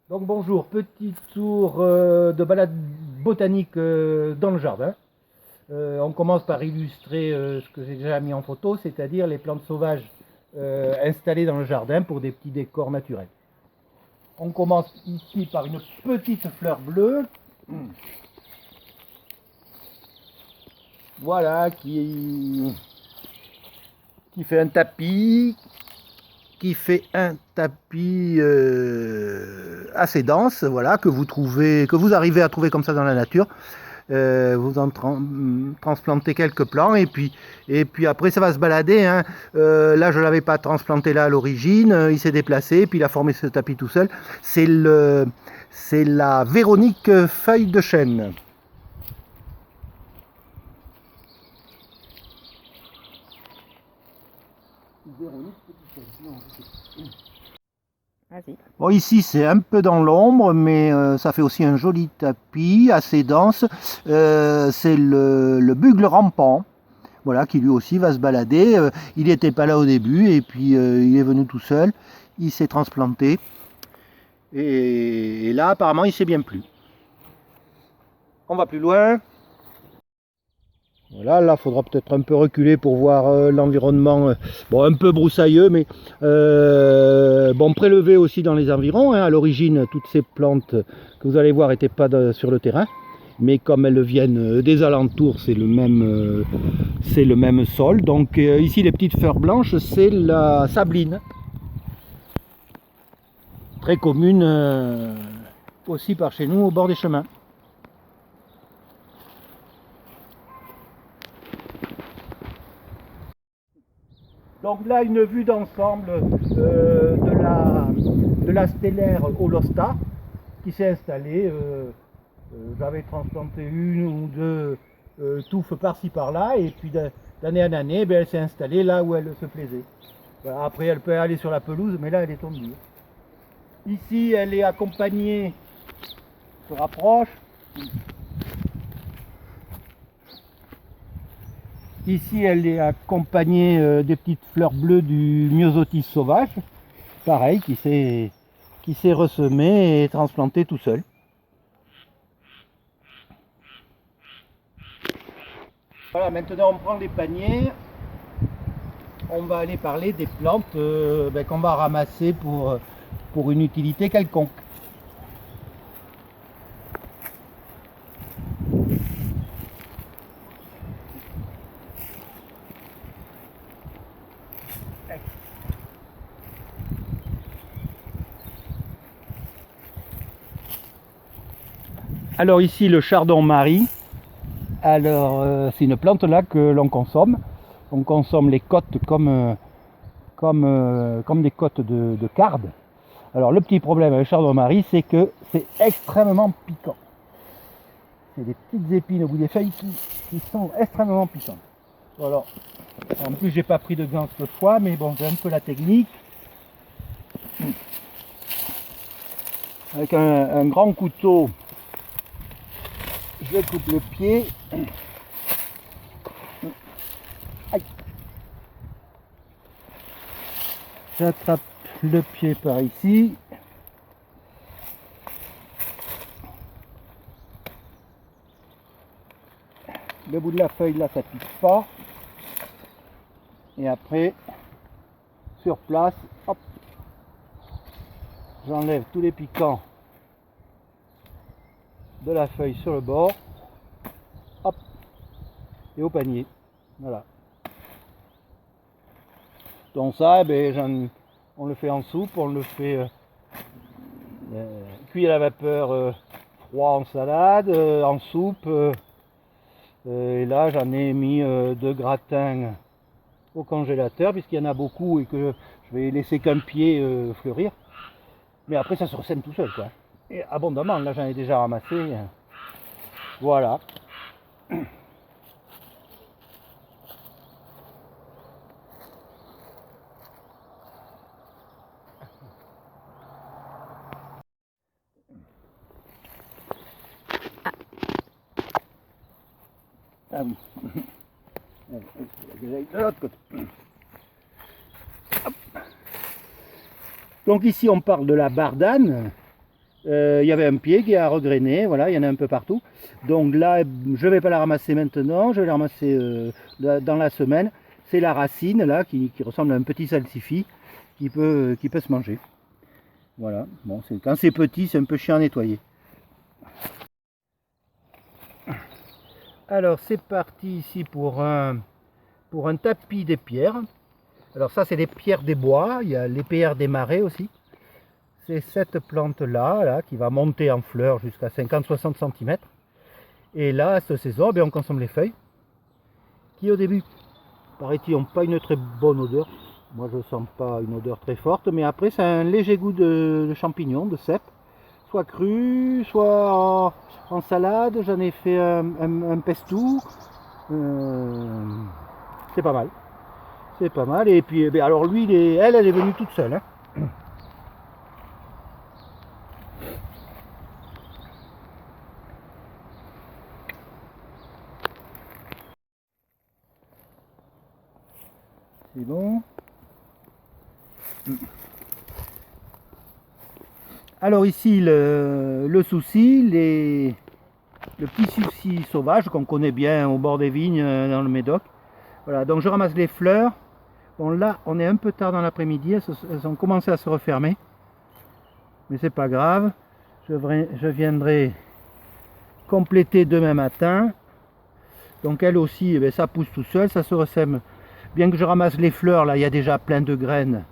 Donc bonjour, petit tour de balade botanique dans le jardin. On commence par illustrer ce que j'ai déjà mis en photo, c'est-à-dire les plantes sauvages installées dans le jardin pour des petits décors naturels. On commence ici par une petite fleur bleue. Voilà, qui fait un tapis, assez dense, voilà, que vous arrivez à trouver comme ça dans la nature. Vous en transplantez quelques plants et puis après ça va se balader, hein. Là je ne l'avais pas transplanté là à l'origine, il s'est déplacé puis il a formé ce tapis tout seul. C'est la Véronique feuille de chêne. Bon, ici c'est un peu dans l'ombre, mais ça fait aussi un joli tapis assez dense. C'est le bugle rampant, voilà, qui lui aussi va se balader. Il n'était pas là au début et puis il est venu tout seul. Il s'est transplanté et là apparemment il s'est bien plu. On va plus loin. Voilà, là, il faudra peut-être un peu reculer pour voir l'environnement, bon, un peu broussailleux, mais bon, prélevé aussi dans les environs, hein. À l'origine, toutes ces plantes que vous allez voir n'étaient pas sur le terrain, mais comme elles viennent des alentours, c'est le même sol. Donc ici, les petites fleurs blanches, c'est la sabline, très commune aussi par chez nous, au bord des chemins. Donc là, une vue d'ensemble de la stellaire Holosta qui s'est installée. J'avais transplanté une ou deux touffes par-ci par-là et puis d'année en année, elle s'est installée là où elle se plaisait. Voilà, après, elle peut aller sur la pelouse, mais là, elle est tombée. Ici, elle est accompagnée, je se rapproche. Ici, elle est accompagnée des petites fleurs bleues du myosotis sauvage, pareil, qui s'est ressemé et transplanté tout seul. Voilà, maintenant on prend les paniers, on va aller parler des plantes qu'on va ramasser pour une utilité quelconque. Alors ici le chardon-marie, alors c'est une plante là que l'on consomme. On consomme les côtes comme des côtes de carde. Alors le petit problème avec le chardon-marie, c'est que c'est extrêmement piquant. C'est des petites épines au bout des feuilles qui sont extrêmement piquantes. Alors, en plus j'ai pas pris de gants cette fois, mais bon, j'ai un peu la technique. Avec un grand couteau, je coupe le pied. J'attrape le pied par ici. Le bout de la feuille là, ça pique pas. Et après, sur place, hop, j'enlève tous les piquants de la feuille sur le bord. Hop, et au panier. Voilà. Donc ça, on le fait en soupe, on le fait cuit à la vapeur, froid en salade, en soupe. Et là, j'en ai mis 2 gratins au congélateur, puisqu'il y en a beaucoup et que je vais laisser qu'un pied fleurir. Mais après, ça se ressème tout seul, quoi. Et abondamment, là, j'en ai déjà ramassé. Voilà. Ah oui. De l'autre côté. Hop. Donc ici on parle de la bardane. Il y avait un pied qui a regrené, voilà, il y en a un peu partout. Donc là, je ne vais pas la ramasser maintenant, je vais la ramasser dans la semaine. C'est la racine là qui ressemble à un petit salsifis qui peut se manger. Voilà, bon, quand c'est petit, c'est un peu chiant à nettoyer. Alors c'est parti ici pour un tapis des pierres. Alors ça c'est des pierres des bois, il y a les pierres des marais aussi. C'est cette plante là qui va monter en fleurs jusqu'à 50-60 cm. Et là, à cette saison, on consomme les feuilles qui au début, paraît-il, n'ont pas une très bonne odeur. Moi je ne sens pas une odeur très forte, mais après c'est un léger goût de champignon, de cèpe. Soit cru, soit en salade, j'en ai fait un pestou. C'est pas mal. C'est pas mal. Et puis, alors lui, elle est venue toute seule. Hein. C'est bon. Alors ici, le souci, le petit souci sauvage qu'on connaît bien au bord des vignes dans le Médoc. Voilà, donc je ramasse les fleurs. Bon là, on est un peu tard dans l'après-midi, elles ont commencé à se refermer. Mais c'est pas grave. Je viendrai compléter demain matin. Donc elle aussi, ça pousse tout seul, ça se ressème. Bien que je ramasse les fleurs, là il y a déjà plein de graines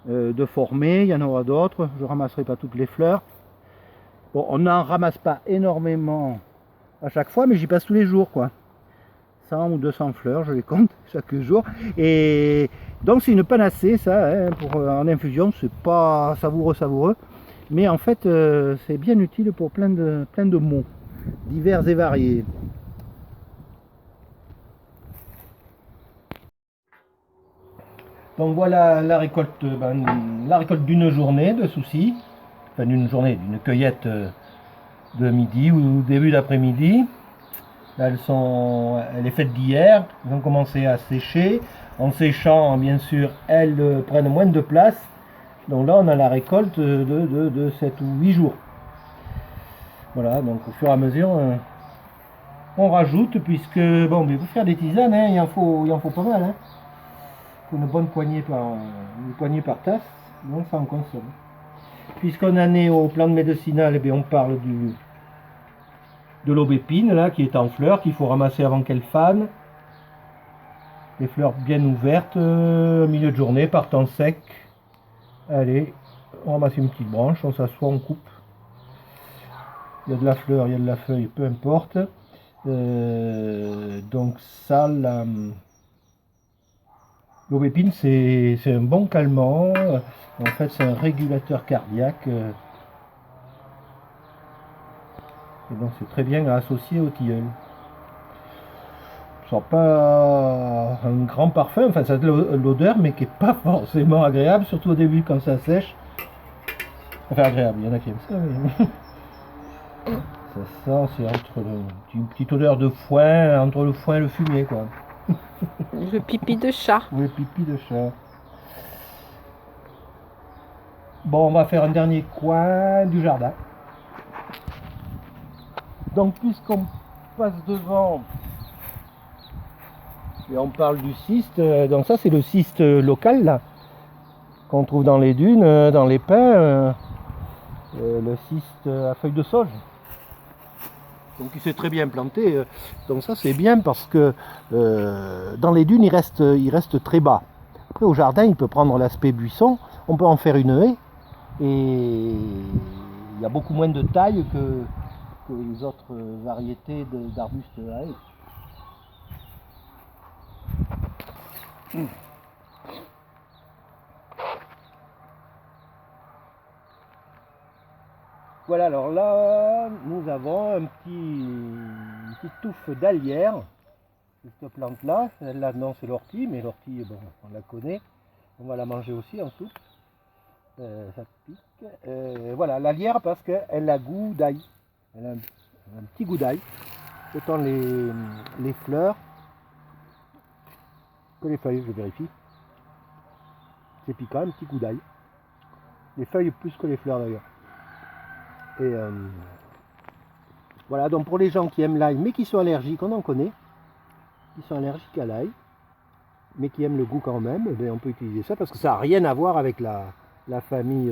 de formées, il y en aura d'autres. Je ne ramasserai pas toutes les fleurs. Bon, on n'en ramasse pas énormément à chaque fois, mais j'y passe tous les jours, quoi. 100 ou 200 fleurs, je les compte chaque jour. Et donc c'est une panacée, ça, hein, en infusion, c'est pas savoureux. Mais en fait, c'est bien utile pour plein de maux, divers et variés. Donc voilà la récolte d'une journée de soucis, enfin d'une journée, d'une cueillette de midi ou début d'après-midi. Là, elle est faite d'hier, elles ont commencé à sécher. En séchant, bien sûr, elles prennent moins de place. Donc là, on a la récolte de 7 ou 8 jours. Voilà, donc au fur et à mesure, on rajoute, puisque, bon, mais pour faire des tisanes, hein, il en faut pas mal. Hein. Il faut une bonne poignée par tasse, donc ça en consomme. Puisqu'on en est au plan de médicinal, on parle de l'aubépine, là, qui est en fleurs, qu'il faut ramasser avant qu'elle fane. Les fleurs bien ouvertes, milieu de journée, par temps sec. Allez, on ramasse une petite branche, on s'assoit, on coupe. Il y a de la fleur, il y a de la feuille, peu importe. Donc ça, l'aubépine, c'est un bon calmant. En fait, c'est un régulateur cardiaque. Et donc c'est très bien à associer au tilleul. Ça n'a pas un grand parfum, enfin ça a de l'odeur, mais qui n'est pas forcément agréable, surtout au début quand ça sèche. Enfin agréable, il y en a qui aiment ça, mais... Ça sent, c'est une petite odeur de foin, entre le foin et le fumier, quoi. Le pipi de chat. Le pipi de chat. Bon, on va faire un dernier coin du jardin. Donc, puisqu'on passe devant et on parle du cyste, donc ça c'est le cyste local, là, qu'on trouve dans les dunes, dans les pins, le cyste à feuilles de sauge. Donc il s'est très bien planté, donc ça c'est bien parce que dans les dunes il reste très bas. Après au jardin il peut prendre l'aspect buisson, on peut en faire une haie et il y a beaucoup moins de taille que les autres variétés d'arbustes à haie. Voilà, alors là nous avons une petite touffe d'alière. Cette plante là, celle-là non c'est l'ortie, mais l'ortie bon, on la connaît, on va la manger aussi en soupe. Ça pique. Voilà, la lierre parce qu'elle a goût d'ail. Elle a un petit goût d'ail. Autant les fleurs que les feuilles, je vérifie. C'est piquant, un petit goût d'ail. Les feuilles plus que les fleurs d'ailleurs. Et voilà, donc pour les gens qui aiment l'ail mais qui sont allergiques, on en connaît, qui sont allergiques à l'ail, mais qui aiment le goût quand même, eh bien, on peut utiliser ça parce que ça n'a rien à voir avec la famille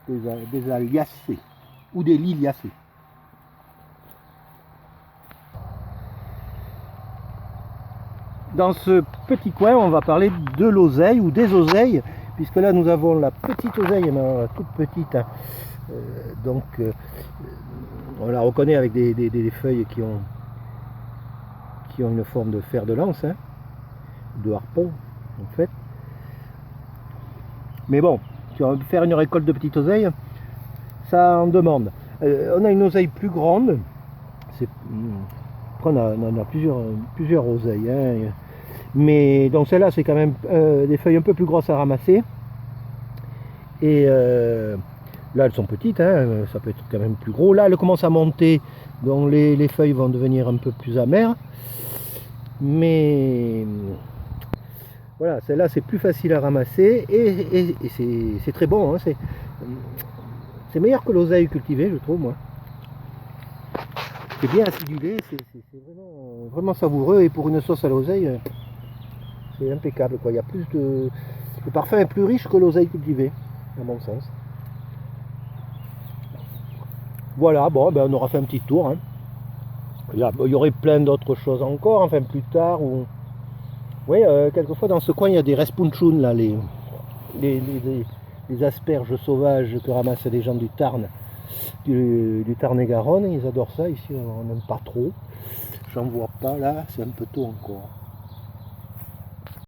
des Aliacées ou des Liliacées. Dans ce petit coin, on va parler de l'oseille ou des oseilles, puisque là nous avons la petite oseille, toute petite, hein. Donc on la reconnaît avec des feuilles qui ont une forme de fer de lance, hein, de harpon en fait. Mais bon, si on veut faire une récolte de petites oseilles, ça en demande. On a une oseille plus grande, on a plusieurs oseilles, hein. Mais donc celle-là c'est quand même des feuilles un peu plus grosses à ramasser. Et là elles sont petites, hein, ça peut être quand même plus gros. Là elles commencent à monter, donc les feuilles vont devenir un peu plus amères. Mais voilà, celle-là c'est plus facile à ramasser et c'est très bon, hein, c'est meilleur que l'oseille cultivée, je trouve, moi. C'est bien acidulé, c'est vraiment savoureux, et pour une sauce à l'oseille, c'est impeccable, quoi. Il y a plus le parfum est plus riche que l'oseille cultivée, à mon sens. Voilà, bon, ben on aura fait un petit tour, hein. Il y aurait plein d'autres choses encore, enfin plus tard. Oui, quelquefois dans ce coin il y a des respunchun, là, les asperges sauvages que ramassent les gens du Tarn, du Tarn-et-Garonne. Ils adorent ça. Ici on n'aime pas trop. J'en vois pas là, c'est un peu tôt encore.